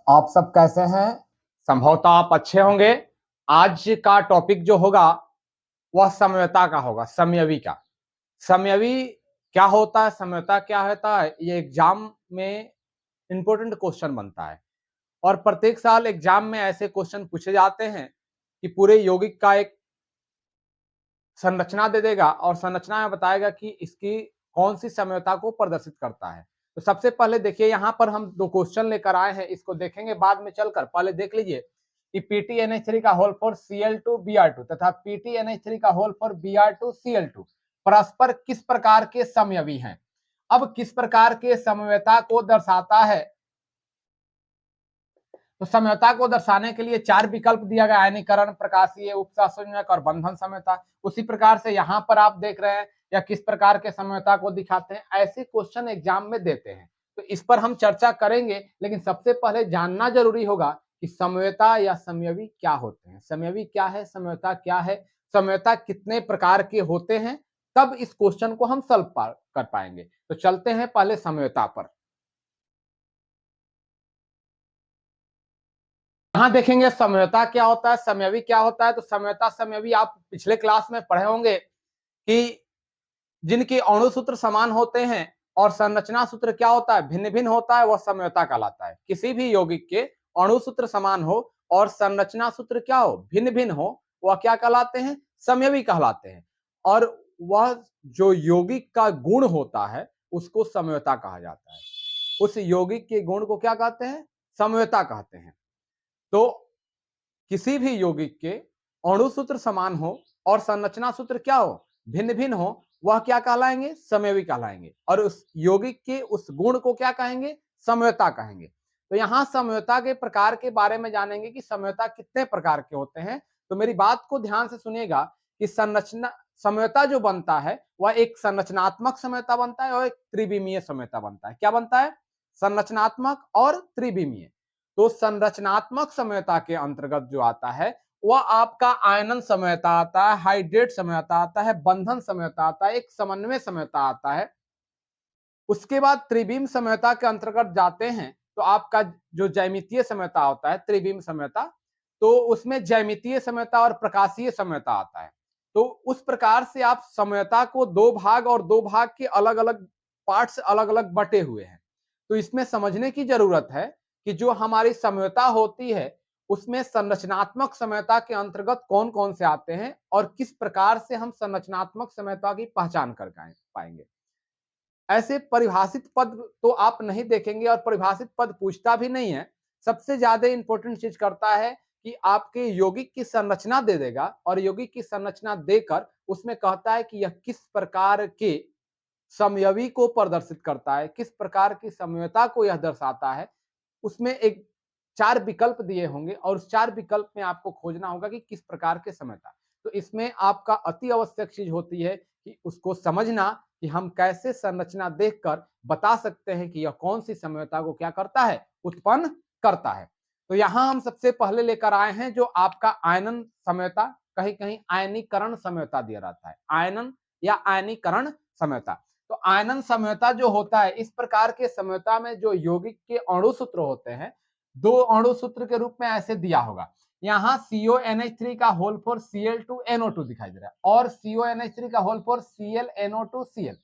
आप सब कैसे हैं? संभवतः आप अच्छे होंगे। आज का टॉपिक जो होगा वह समयता का होगा, समयवी का। समयवी क्या होता है, समयता क्या होता है, ये एग्जाम में इंपॉर्टेंट क्वेश्चन बनता है और प्रत्येक साल एग्जाम में ऐसे क्वेश्चन पूछे जाते हैं कि पूरे यौगिक का एक संरचना दे देगा और संरचना में बताएगा कि इसकी कौन सी समयता को प्रदर्शित करता है। तो सबसे पहले देखिए, यहाँ पर हम दो क्वेश्चन लेकर आए हैं, इसको देखेंगे बाद में चलकर। पहले देख लीजिए कि PtNH3 का होल फॉर Cl2Br2 तथा PtNH3 का होल फॉर Br2Cl2 परस्पर किस प्रकार के समयवी हैं। अब किस प्रकार के समयता को दर्शाता है, तो समयता को दर्शाने के लिए चार विकल्प दिया गया, आयनीकरण, प्रकाशीय, उपसंयोजक और बंधन समयता। उसी प्रकार से यहाँ पर आप देख रहे हैं या किस प्रकार के समयता को दिखाते हैं, ऐसे क्वेश्चन एग्जाम में देते हैं। तो इस पर हम चर्चा करेंगे, लेकिन सबसे पहले जानना जरूरी होगा कि समयता या समयवी क्या होते हैं, समयवी क्या है, समयता क्या है, समयता कितने प्रकार के होते हैं, तब इस क्वेश्चन को हम सॉल्व कर पाएंगे। तो चलते हैं पहले समयता पर। यहां देखेंगे समयता क्या होता है, समयवी क्या होता है। तो समयता समयवी आप पिछले क्लास में पढ़े होंगे कि जिनके अणु सूत्र समान होते हैं और संरचना सूत्र क्या होता है, भिन्न भिन्न होता है, वह समयता कहलाता है। किसी भी यौगिक के अणु सूत्र समान हो और संरचना सूत्र क्या हो, भिन्न भिन्न हो, वह क्या कहलाते हैं, समयवी कहलाते हैं। और वह जो यौगिक का गुण होता है उसको समयता कहा जाता है। उस यौगिक के गुण को क्या कहते हैं, समयता कहते हैं। तो किसी भी यौगिक के अणु सूत्र समान हो और संरचना सूत्र क्या हो, भिन्न भिन्न हो, वह क्या कहलाएंगे, समयवी कहलाएंगे। और उस यौगिक के उस गुण को क्या कहेंगे, समयता कहेंगे। तो यहाँ समयता के प्रकार के बारे में जानेंगे कि समयता कितने प्रकार के होते हैं। तो मेरी बात को ध्यान से सुनिएगा कि संरचना समयता जो बनता है वह एक संरचनात्मक समयता बनता है और एक त्रिविमीय समयता बनता है। क्या बनता है, संरचनात्मक और त्रिविमीय। तो संरचनात्मक समयता के अंतर्गत जो आता है वह आपका आयनन समयता आता है, हाइड्रेट समयता आता है, बंधन समयता आता है, एक समन्वय समयता आता है। उसके बाद त्रिविम समयता के अंतर्गत जाते हैं तो आपका जो ज्यामितीय समयता होता है, त्रिविम समयता, तो उसमें ज्यामितीय समयता और प्रकाशीय समयता आता है। तो उस प्रकार से आप समयता को दो भाग और दो भाग के अलग अलग पार्ट्स अलग अलग बटे हुए हैं। तो इसमें समझने की जरूरत है कि जो हमारी समयता होती है उसमें संरचनात्मक समयता के अंतर्गत कौन कौन से आते हैं और किस प्रकार से हम संरचनात्मक समयता की पहचान कर पाएंगे। ऐसे परिभाषित पद तो आप नहीं देखेंगे और परिभाषित पद पूछता भी नहीं है। सबसे ज्यादा इंपॉर्टेंट चीज करता है कि आपके यौगिक की संरचना दे देगा और यौगिक की संरचना देकर उसमें कहता है कि यह किस प्रकार के समयवी को प्रदर्शित करता है, किस प्रकार की समयता को यह दर्शाता है। उसमें एक चार विकल्प दिए होंगे और उस चार विकल्प में आपको खोजना होगा कि किस प्रकार के समयता। तो इसमें आपका अति आवश्यक चीज होती है कि उसको समझना कि हम कैसे संरचना देखकर बता सकते हैं कि यह कौन सी समयता को क्या करता है, उत्पन्न करता है। तो यहां हम सबसे पहले लेकर आए हैं जो आपका आयनन समयता, कहीं कहीं आयनीकरण समयता दिया रहता है, आयनन या आयनीकरण समयता। तो आयनन समयता जो होता है, इस प्रकार के समयता में जो यौगिक के अणु सूत्र होते हैं, दो अणु सूत्र के रूप में ऐसे दिया होगा। यहाँ CONH3 का होल फॉर Cl2NO2 दिखाई दे रहा है और CONH3 का होल फॉर ClNO2Cl।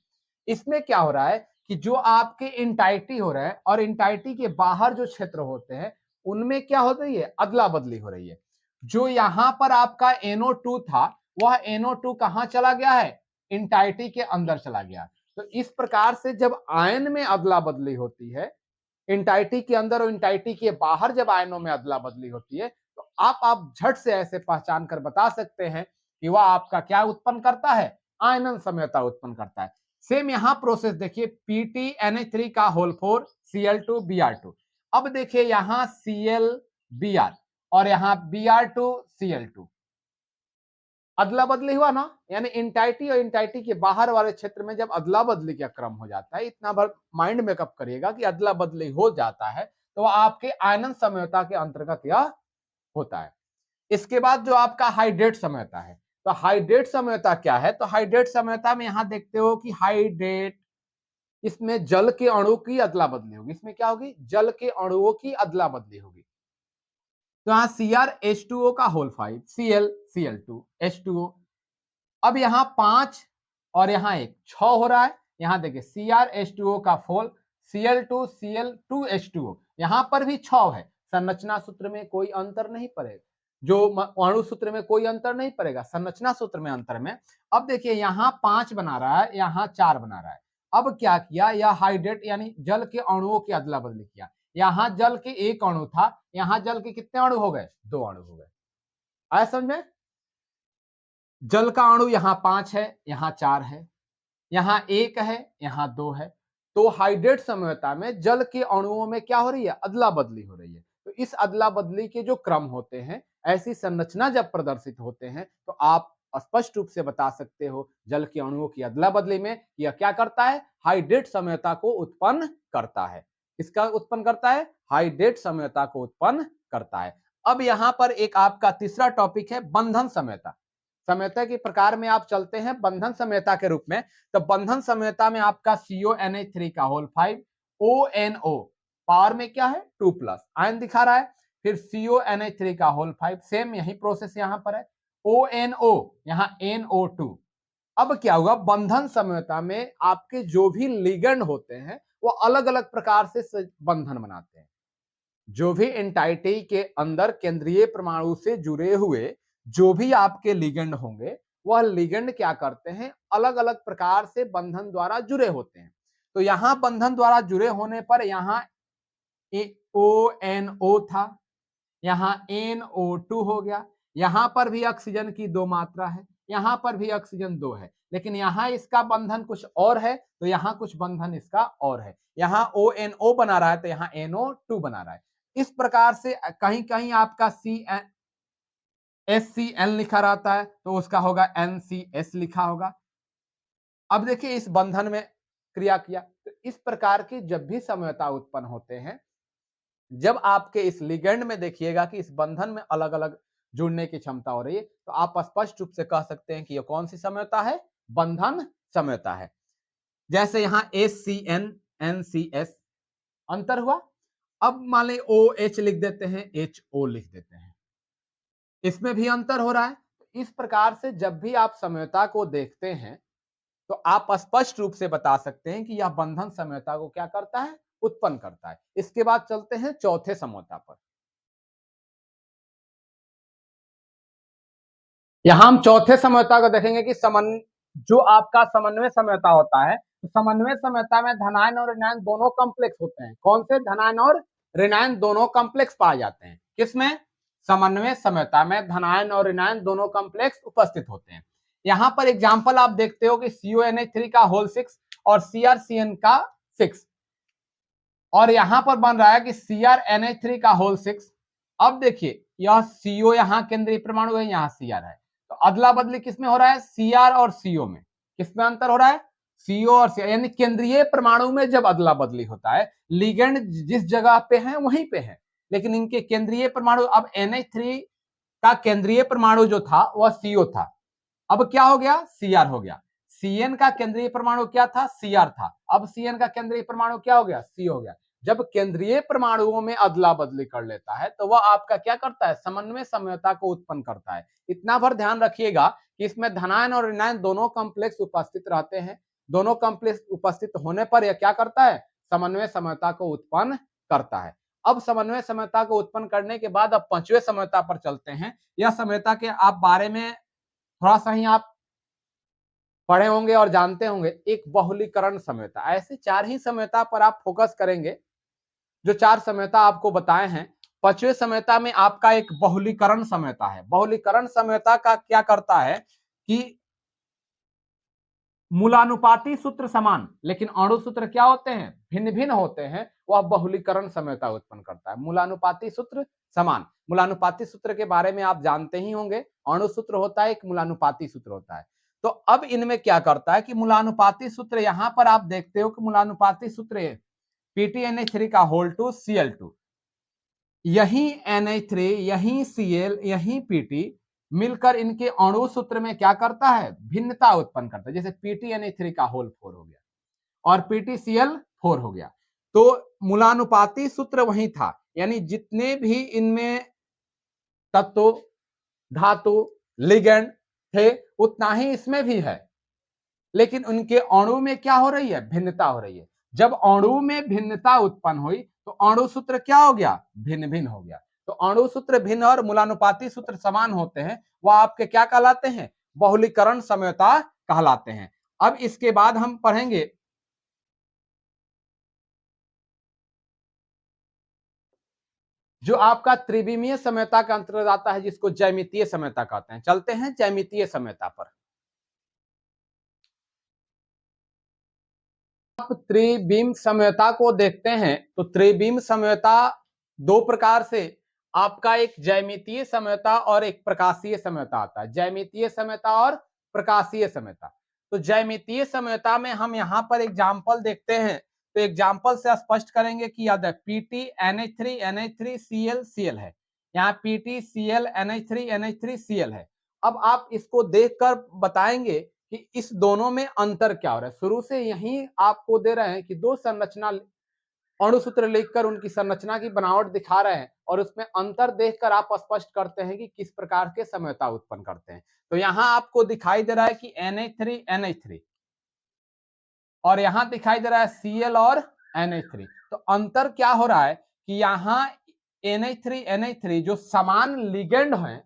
इसमें क्या हो रहा है कि जो आपके इंटाइटी हो रहे हैं और इंटाइटी के बाहर जो क्षेत्र होते हैं उनमें क्या हो रही है, अदला बदली हो रही है। जो यहाँ पर आपका NO2 था वह NO2 कहां चला गया है, इंटाइटी के अंदर चला गया। तो इस प्रकार से जब आयन में अदला बदली होती है, इंटाइटी के अंदर और इंटाइटी के बाहर जब आयनों में अदला बदली होती है, तो आप झट से ऐसे पहचान कर बता सकते हैं कि वह आपका क्या उत्पन्न करता है, आयनन समयता उत्पन्न करता है। सेम यहां प्रोसेस देखिए, PtNH3 का होल फोर Cl2Br2। अब देखिए यहां ClBr और यहां Br2Cl2, अदला बदली हुआ ना, यानी इंटाइटी और इंटाइटी के बाहर वाले क्षेत्र में जब अदला बदली का क्रम हो जाता है, इतना भर माइंड मेकअप करिएगा कि अदला बदली हो जाता है, तो आपके आयनन समयता के अंतर्गत यह होता है। इसके बाद जो आपका हाइड्रेट समयता है, तो हाइड्रेट समयता क्या है, तो हाइड्रेट समयता में यहां देखते हो कि हाइड्रेट इसमें जल के अणु की अदला बदली होगी। इसमें क्या होगी? जल के अणुओं की अदला बदली होगी। तो यहां CrH2O का होल 5 Cl Cl2H2O। अब यहां 5 और यहां 1 6 हो रहा है। यहां देखिए CrH2O का फोल Cl2Cl2H2O, यहां पर भी 6 है। संरचना सूत्र में कोई अंतर नहीं पड़ेगा, जो अणु सूत्र में कोई अंतर नहीं पड़ेगा, संरचना सूत्र में अंतर में। अब देखिए यहां 5 बना रहा है, यहां 4 बना रहा है। अब क्या किया? यह हाइड्रेट यानी जल के अणुओं की अदला बदली किया। यहां जल के 1 अणु था, यहां जल के कितने अणु हो गए? 2 अणु हो गए। आया समझ में? जल का अणु यहां 5 है, यहां 4 है, यहां 1 है, यहां 2 है। तो हाइड्रेट समझौता में जल के अणुओं में क्या हो रही है? अदला बदली हो रही है। तो इस अदला बदली के जो क्रम होते हैं, ऐसी संरचना जब प्रदर्शित होते हैं, तो आप स्पष्ट रूप से बता सकते हो जल के अणुओं की अदला बदली में यह क्या करता है? हाइड्रेट समझौता को उत्पन्न करता है। इसका उत्पन्न करता है? हाइड्रेट समझौता को उत्पन्न करता है। अब यहां पर एक आपका तीसरा टॉपिक है बंधन समझौता। समझौता के प्रकार में आप चलते हैं बंधन समझौता के रूप में। तो बंधन समझौता में आपका CONH3 का होल 5 ONO पावर में क्या है? 2 प्लस आयन दिखा रहा है। फिर CONH3 का होल 5 सेम यही प्रोसेस यहां पर है। ONO यहां NO2। अब क्या हुआ? बंधन समझौता में आपके जो भी लिगेंड होते हैं वो अलग अलग प्रकार से बंधन बनाते हैं। जो भी एंटाइटी के अंदर केंद्रीय परमाणु से जुड़े हुए जो भी आपके लिगेंड होंगे, वह लिगेंड क्या करते हैं? अलग अलग प्रकार से बंधन द्वारा जुड़े होते हैं। तो यहां बंधन द्वारा जुड़े होने पर यहां ONO था, यहां NO2 हो गया। यहां पर भी ऑक्सीजन की 2 मात्रा है, यहां पर भी ऑक्सीजन 2 है, लेकिन यहां इसका बंधन कुछ और है, तो यहां कुछ बंधन इसका और है। यहां ONO बना रहा है, तो यहां NO2 बना रहा है। इस प्रकार से कहीं कहीं आपका HCl लिखा रहता है, तो उसका होगा NCS लिखा होगा। अब देखिए इस बंधन में क्रिया किया, तो इस प्रकार की जब भी समझौता उत्पन्न होते हैं, जब आपके इस लिगेंड में देखिएगा कि इस बंधन में अलग अलग जुड़ने की क्षमता हो रही है, तो आप स्पष्ट रूप से कह सकते हैं कि यह कौन सी समझौता है? बंधन समझौता है। जैसे यहां HCN NCS अंतर हुआ। अब मान ली OH लिख देते हैं, HO लिख देते हैं, इसमें भी अंतर हो रहा है। इस प्रकार से जब भी आप समझौता को देखते हैं, तो आप स्पष्ट रूप से बता सकते हैं कि यह बंधन समझौता को क्या करता है? उत्पन्न करता है। इसके बाद चलते हैं चौथे समझौता पर। यहां हम चौथे समझौता को देखेंगे कि जो आपका समन्वय समझौता होता है, तो समन्वय समझौता में धनायन और ऋणायन दोनों कॉम्प्लेक्स होते हैं। कौन से? धनायन और ऋणायन दोनों कॉम्प्लेक्स पाए जाते हैं। किसमें? समन्वय समझौता में धनायन और ऋणायन दोनों कॉम्प्लेक्स उपस्थित होते हैं। यहां पर एग्जांपल आप देखते हो कि CONH3 का होल 6 और CrCN का 6, और यहां पर बन रहा है कि CrNH3 का होल 6। अब देखिए यह CO यहां केंद्रीय परमाणु है, यहां Cr है, तो अदला बदली किसमें हो रहा है? Cr और CO में। किसमें अंतर हो रहा है? CO और Cr, यानी केंद्रीय परमाणु में जब अदला बदली होता है, लिगेंड जिस जगह पे है वहीं पे है, लेकिन इनके केंद्रीय परमाणु, अब NH3 का केंद्रीय परमाणु जो था वह CO था, अब क्या हो गया? Cr हो गया। Cn का केंद्रीय परमाणु क्या था? Cr था, अब Cn का केंद्रीय परमाणु क्या हो गया? C हो गया। जब केंद्रीय परमाणुओं में अदला बदली कर लेता है, तो वह आपका क्या करता है? समन्वय समझौता को उत्पन्न करता है। इतना भर ध्यान रखिएगा कि इसमें धनायन और ऋणायन दोनों कॉम्प्लेक्स उपस्थित रहते हैं। दोनों कॉम्प्लेक्स उपस्थित होने पर यह क्या करता है? समन्वय समझौता को उत्पन्न करता है। अब समन्वय समझौता को उत्पन्न करने के बाद अब पांचवें समझौता पर चलते हैं। यह समझौता के आप बारे में थोड़ा सा ही आप पढ़े होंगे और जानते होंगे, एक बहुलीकरण समझौता। ऐसे 4 ही समझौता पर आप फोकस करेंगे, जो 4 समझौता आपको बताए हैं। 5वें समझौता में आपका एक बहुलीकरण समझौता है। बहुलीकरण समझौता का क्या करता है कि मूलानुपाती सूत्र समान, लेकिन अणु सूत्र क्या होते हैं? भिन्न भिन्न होते हैं, वह बहुलीकरण समझौता उत्पन्न करता है। मूलानुपाती सूत्र समान, मूलानुपाती सूत्र के बारे में आप जानते ही होंगे। अणु सूत्र होता है, एक मूलानुपाती सूत्र होता है। तो अब इनमें क्या करता है कि मूलानुपाती सूत्र, यहां पर आप देखते हो कि मूलानुपाती सूत्र PTNH3 का होल 2 Cl2, यही NH3, यही Cl, यही PT मिलकर इनके अणु सूत्र में क्या करता है? भिन्नता उत्पन्न करता है। जैसे PTNH3 का होल 4 हो गया, और PtCl4 हो गया। तो मूलानुपाती सूत्र वही था, यानी जितने भी इनमें तत्व, धातु, लिगेंड थे उतना ही इसमें भी है, लेकिन उनके अणु में क्या हो रही है, भिन्नता हो रही है। जब अणु में भिन्नता उत्पन्न हुई तो अणु सूत्र क्या हो गया, भिन्न भिन्न हो गया। तो अणु सूत्र भिन्न और मूलानुपाती सूत्र समान होते हैं, वह आपके क्या कहलाते हैं, बहुलीकरण समझौता कहलाते हैं। अब इसके बाद हम पढ़ेंगे जो आपका त्रिविमीय समझौता का अंतर्गत आता है, जिसको ज्यामितीय समझौता कहते हैं। चलते हैं ज्यामितीय समझौता पर। आप त्रिविम समझौता को देखते हैं तो त्रिविम समझौता दो प्रकार से, आपका एक ज्यामितीय समझौता और एक प्रकाशीय समझौता आता है। ज्यामितीय समझौता और प्रकाशीय समझौता। तो ज्यामितीय समझौता में हम यहाँ पर एग्जाम्पल देखते हैं, तो एग्जाम्पल से स्पष्ट करेंगे कि याद है PtNH3 NH3 Cl Cl है, यहाँ PtCl NH3 NH3 Cl है। अब आप इसको देखकर बताएंगे कि इस दोनों में अंतर क्या हो रहा है। शुरू से यही आपको दे रहे हैं कि दो संरचना अणु सूत्र लिखकर उनकी संरचना की बनावट दिखा रहे हैं और उसमें अंतर देखकर आप स्पष्ट करते हैं कि किस प्रकार के समझौता उत्पन्न करते हैं। तो यहां आपको दिखाई दे रहा है कि NH3 NH3 और यहां दिखाई दे रहा है Cl और NH3। तो अंतर क्या हो रहा है कि यहां NH3 NH3 जो समान लिगेंड है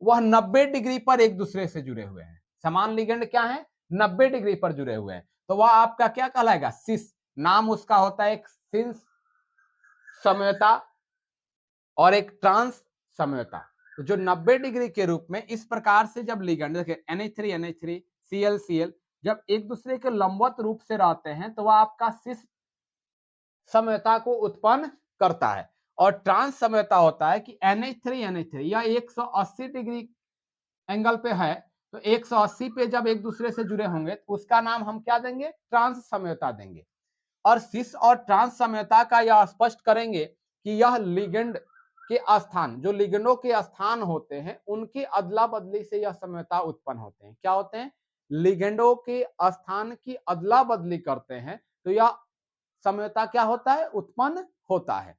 वह 90 डिग्री पर एक दूसरे से जुड़े हुए हैं। समान लिगेंड क्या है, 90 डिग्री पर जुड़े हुए हैं। तो वह आपका क्या कहलाएगा, सिस। नाम उसका होता है एक सिंस समझौता और एक ट्रांस समझौता। तो जो 90 डिग्री के रूप में इस प्रकार से जब लिगेंड देखिए NH3 NH3 Cl Cl जब एक दूसरे के लंबवत रूप से रहते हैं तो वह आपका सिस समझौता को उत्पन्न करता है। और ट्रांस समझौता होता है कि NH3 NH3 यह 180 डिग्री एंगल पे है, तो 180 पे जब एक दूसरे से जुड़े होंगे तो उसका नाम हम क्या देंगे, ट्रांस समझौता देंगे। और सिस और ट्रांस समझौता का यह स्पष्ट करेंगे कि यह लिगेंड के स्थान, जो लिगेंडों के स्थान होते हैं उनकी अदला बदली से यह समझौता उत्पन्न होते हैं। क्या होते हैं, लिगेंडों के स्थान की अदला बदली करते हैं तो यह समझौता क्या होता है, उत्पन्न होता है।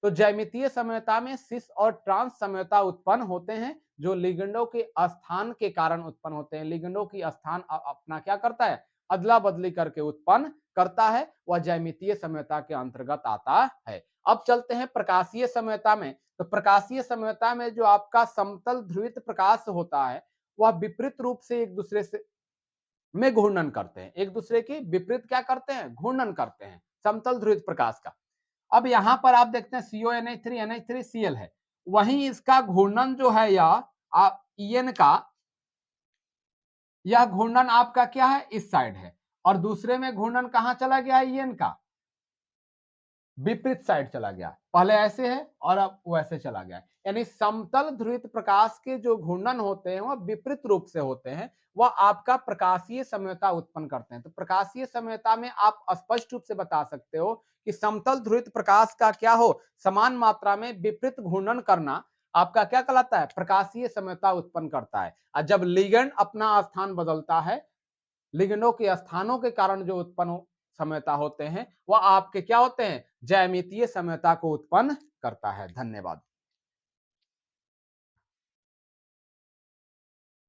तो ज्यामितीय समझौता में सिस और ट्रांस समझौता उत्पन्न होते हैं जो लिगेंडों के स्थान के कारण उत्पन्न होते हैं। लिगेंडों की स्थान अपना क्या करता है, अदला बदली करके उत्पन्न करता है, वह ज्यामितीय समझौता के अंतर्गत आता है। अब चलते हैं प्रकाशीय समझौता में। तो प्रकाशीय समझौता में जो आपका समतल ध्रुवित प्रकाश होता है वह विपरीत रूप से एक दूसरे से में घूर्णन करते हैं, एक दूसरे की विपरीत क्या करते हैं, घूर्णन करते हैं समतल ध्रुवित प्रकाश का। अब यहां पर आप देखते हैं CONH3 NH3 Cl है, वहीं इसका घूर्णन जो है यह EN का, यह घूर्णन आपका क्या है, इस साइड है, और दूसरे में घूर्णन कहां चला गया है, EN का विपरीत साइड चला गया। पहले ऐसे है और अब वैसे चला गया। यानी समतल ध्रुवित प्रकाश के जो घूर्णन होते हैं वह विपरीत रूप से होते हैं, वह आपका प्रकाशीय समझौता उत्पन्न करते हैं। तो प्रकाशीय समझौता में आप स्पष्ट रूप से बता सकते हो कि समतल ध्रुवित प्रकाश का क्या हो, समान मात्रा में विपरीत घूर्णन करना आपका क्या कहलाता है, प्रकाशीय समझौता उत्पन्न करता है। और जब लिगेंड अपना स्थान बदलता है, लिगेंडों के स्थानों के कारण जो उत्पन्न समझौता होते हैं वह आपके क्या होते हैं, ज्यामितीय समझौता को उत्पन्न करता है। धन्यवाद।